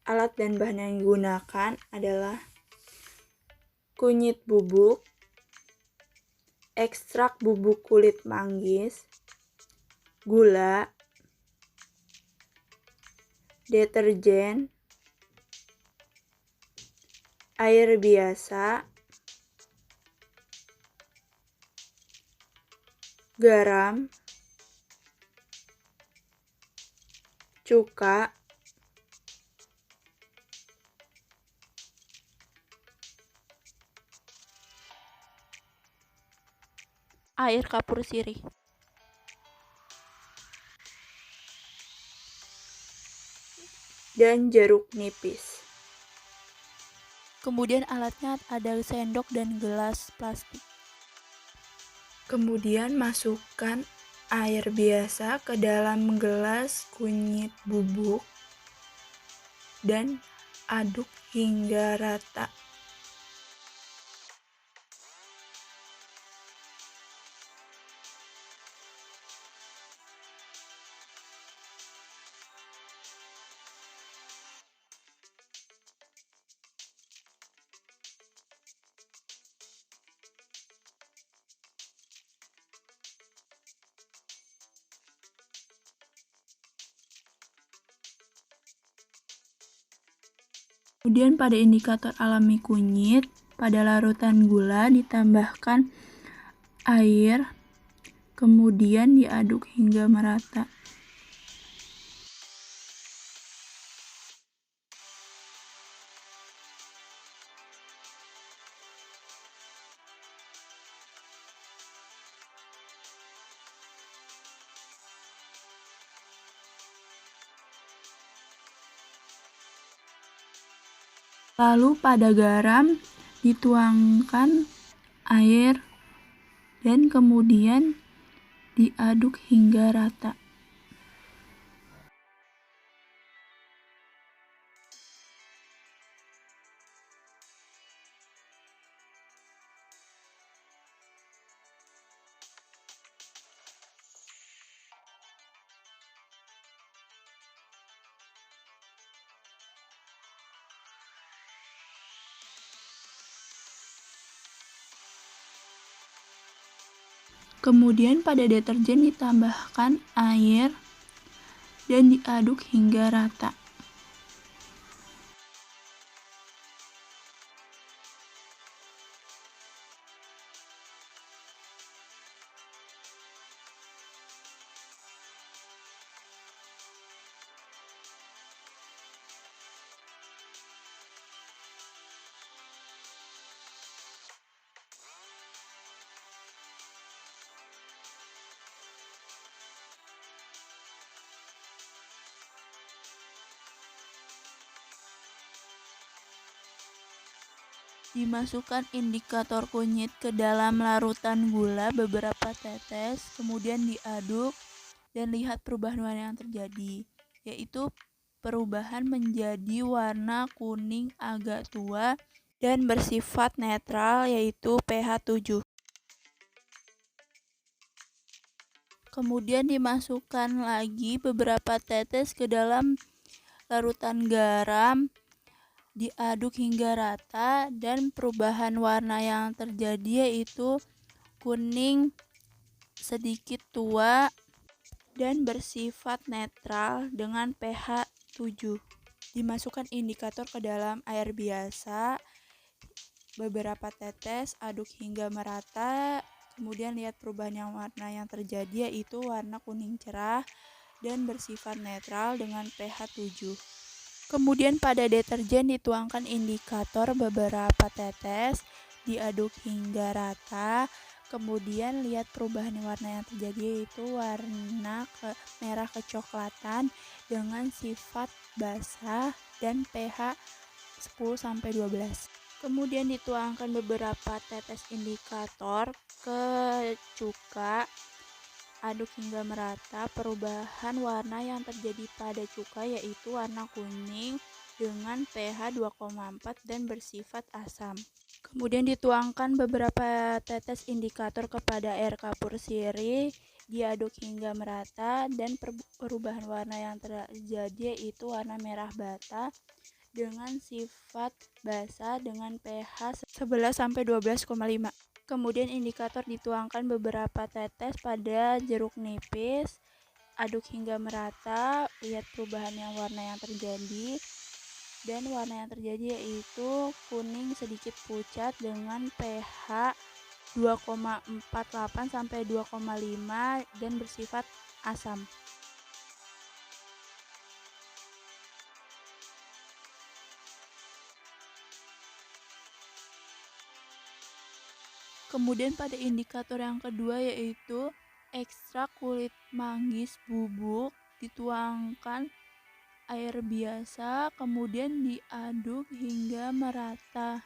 Alat dan bahan yang digunakan adalah kunyit bubuk, ekstrak bubuk kulit manggis, gula, deterjen, air biasa, garam, cuka, air kapur sirih. dan jeruk nipis. Kemudian alatnya ada sendok dan gelas plastik. Kemudian masukkan air biasa ke dalam gelas kunyit bubuk dan aduk hingga rata. Kemudian pada indikator alami kunyit, pada larutan gula ditambahkan air, kemudian diaduk hingga merata. Lalu pada garam dituangkan air dan kemudian diaduk hingga rata. Kemudian pada deterjen ditambahkan air dan diaduk hingga rata. Dimasukkan indikator kunyit ke dalam larutan gula beberapa tetes, kemudian diaduk dan lihat perubahan warna yang terjadi, yaitu perubahan menjadi warna kuning agak tua dan bersifat netral, yaitu pH 7. Kemudian dimasukkan lagi beberapa tetes ke dalam larutan garam, diaduk hingga rata dan perubahan warna yang terjadi yaitu kuning sedikit tua dan bersifat netral dengan pH 7. Dimasukkan indikator ke dalam air biasa, beberapa tetes, aduk hingga merata, kemudian lihat perubahan warna yang terjadi yaitu warna kuning cerah dan bersifat netral dengan pH 7. Kemudian pada deterjen dituangkan indikator beberapa tetes, diaduk hingga rata, kemudian lihat perubahan warna yang terjadi yaitu warna merah kecoklatan dengan sifat basah dan pH 10-12. Kemudian dituangkan beberapa tetes indikator ke cuka, aduk hingga merata. Perubahan warna yang terjadi pada cuka yaitu warna kuning dengan pH 2,4 dan bersifat asam. Kemudian dituangkan beberapa tetes indikator kepada air kapur sirih, diaduk hingga merata dan perubahan warna yang terjadi yaitu warna merah bata dengan sifat basa dengan pH 11-12,5. Kemudian indikator dituangkan beberapa tetes pada jeruk nipis, aduk hingga merata, lihat perubahan warna yang terjadi, dan warna yang terjadi yaitu kuning sedikit pucat dengan pH 2,48 sampai 2,5 dan bersifat asam. Kemudian pada indikator yang kedua yaitu ekstrak kulit manggis bubuk, dituangkan air biasa kemudian diaduk hingga merata.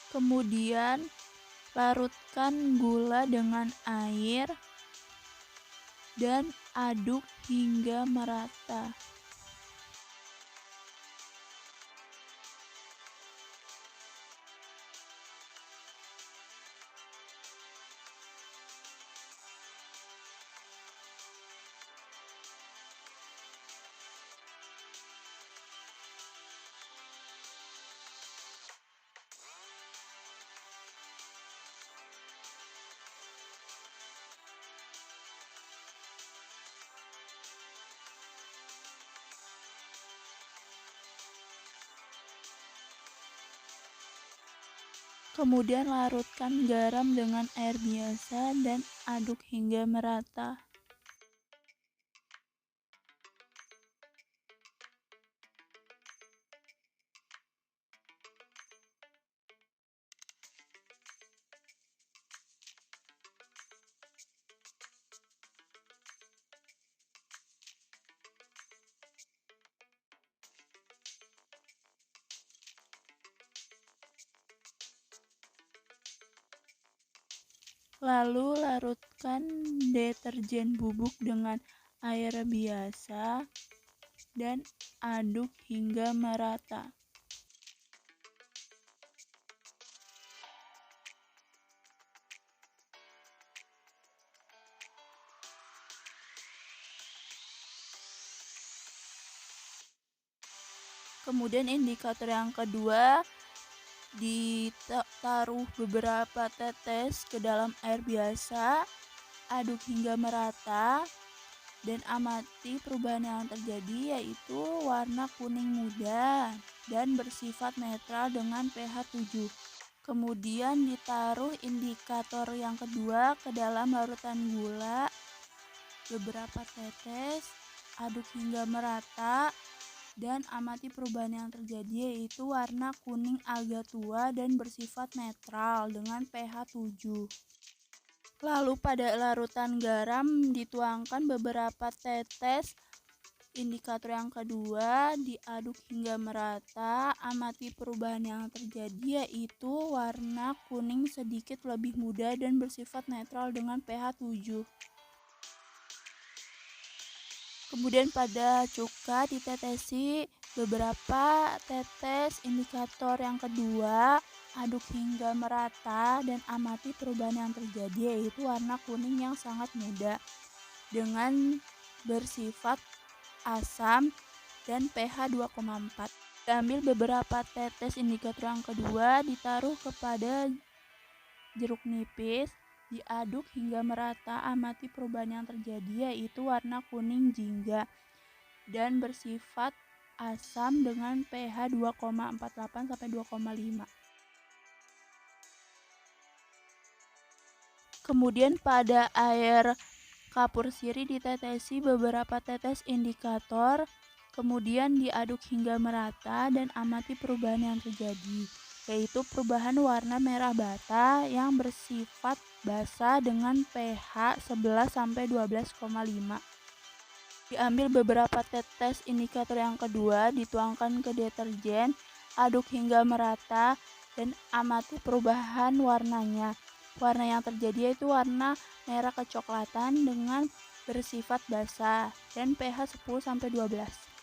Kemudian larutkan gula dengan air dan aduk hingga merata. Kemudian larutkan garam dengan air biasa dan aduk hingga merata. Lalu larutkan deterjen bubuk dengan air biasa dan aduk hingga merata. Kemudian indikator yang kedua, ditaruh beberapa tetes ke dalam air biasa, aduk hingga merata, dan amati perubahan yang terjadi yaitu warna kuning muda dan bersifat netral dengan pH 7. Kemudian ditaruh indikator yang kedua ke dalam larutan gula, beberapa tetes, aduk hingga merata, dan amati perubahan yang terjadi yaitu warna kuning agak tua dan bersifat netral dengan pH 7. Lalu pada larutan garam dituangkan beberapa tetes indikator yang kedua, diaduk hingga merata, amati perubahan yang terjadi yaitu warna kuning sedikit lebih muda dan bersifat netral dengan pH 7. Kemudian pada cuka ditetesi beberapa tetes indikator yang kedua, aduk hingga merata dan amati perubahan yang terjadi yaitu warna kuning yang sangat muda dengan bersifat asam dan pH 2,4. Diambil beberapa tetes indikator yang kedua, ditaruh kepada jeruk nipis, diaduk hingga merata, amati perubahan yang terjadi yaitu warna kuning jingga dan bersifat asam dengan pH 2,48 sampai 2,5. Kemudian pada air kapur sirih ditetesi beberapa tetes indikator, kemudian diaduk hingga merata dan amati perubahan yang terjadi, yaitu perubahan warna merah bata yang bersifat basa dengan pH 11-12,5. Diambil beberapa tetes indikator yang kedua, dituangkan ke deterjen, aduk hingga merata, dan amati perubahan warnanya. Warna yang terjadi yaitu warna merah kecoklatan dengan bersifat basah dan pH 10-12.